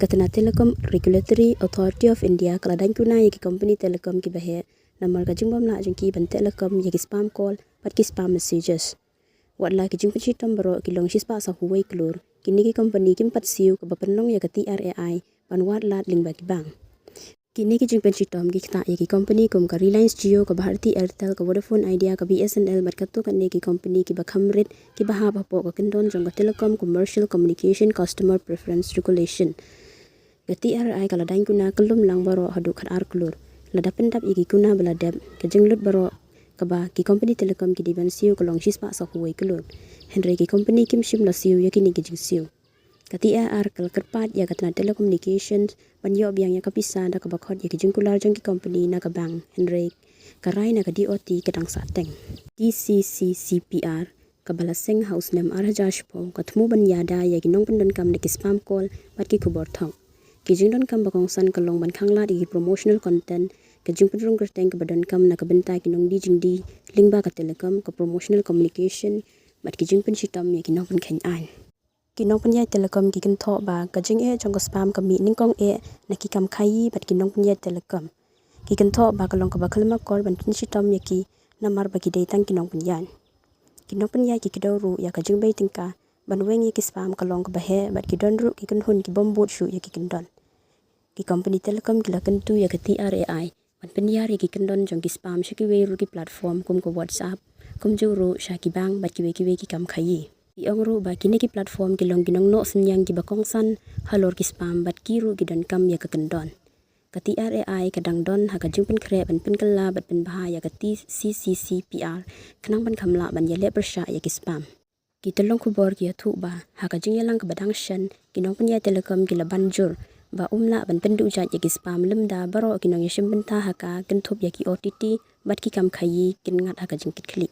Katana Telecom Regulatory Authority of India kala Dain Kuna yaki company Telecom ki bahe Namarba jingbam la jengki ban Telecom yaki spam call pat ki spam messages. Watla ki jingpan shitam baro ki long shispa sa huway klur kini ki company kim pat siu ka bapanong yaka Trai pan wat lat ling baki bang. Kini ki jingpan shitam ki kita yaki company kum ka Reliance Jio ka Bharti Airtel ka Vodafone Idea ka Bsnl mat kato kan ki company ki bakhamrit ki bahab hapo ka kendon jong ka Telecom Commercial Communication Customer Preference Regulation. Gati Trai kala Dain Kuna kelum lang baro haduk khat ar klur. Lada pendap yaki kuna beladab ka jenglut baro ka ba ki company Telecom ki diban siu ka long shispa sa huway klur. Henry ki company kim shim la siu yaki ni ki jing siu. Kati kal kerpat ya katna telecommunications panyo biang ya kapisa da kabakhot ya kijingkular jong ki company na ka bang Henry karai na ka DOT kadang sateng TCCCPR kabalaseng house name arhajashpo katmu ban yada ya ginong pendon kam ki spam call pat ki kubor thong kijingdon kam bakong san kalong ban khangla di promotional content kajing pendrong gerteng ka badon kam na ka benta kinong di jingdi lingba ka telecom ka promotional communication mat kijing pen shitam ya kinong pen khen an kinong penyai Telecom ki kan thok ba kajing jong ka spam kami ningkong na ki kam khai bat kinong penyai Telecom ki kan thok ba kalong ka bakhalma kor ban tin shitam yaki Namarba ki datang kinong penyai ki kidawru ya kajing bai tingka ban weng yaki spam kalong ka bahe bat ki donru ki kan hun ki bombot shu yaki kendon ki company Telecom ki lakan tu ya ka Trai ban penyar yaki kendon jong ki spam shiki weru ki platform kum ko WhatsApp kum juru shaki bang bat ki ki kam khai Di ongru ba kini ki platform ki long ginong no senyang ki bakong san halor ki spam bat kiru ki don kam ya ka kendon. Ka Trai kadang don ha ka jingpen kre ban pen kala bat pen bahaya ka TCCCPR kenang ban kamla ban yale persya ya ki spam. Ki telong kubor ki athu ba ha ka jing yalang ka badang shan kinong pen ya Telecom ki la banjur ba umla ban pen du jat ya ki spam lemda baro kinong yashim benta ha ka kentup ya ki OTT bat ki kam khayi kin ngat ha ka jingkit kli.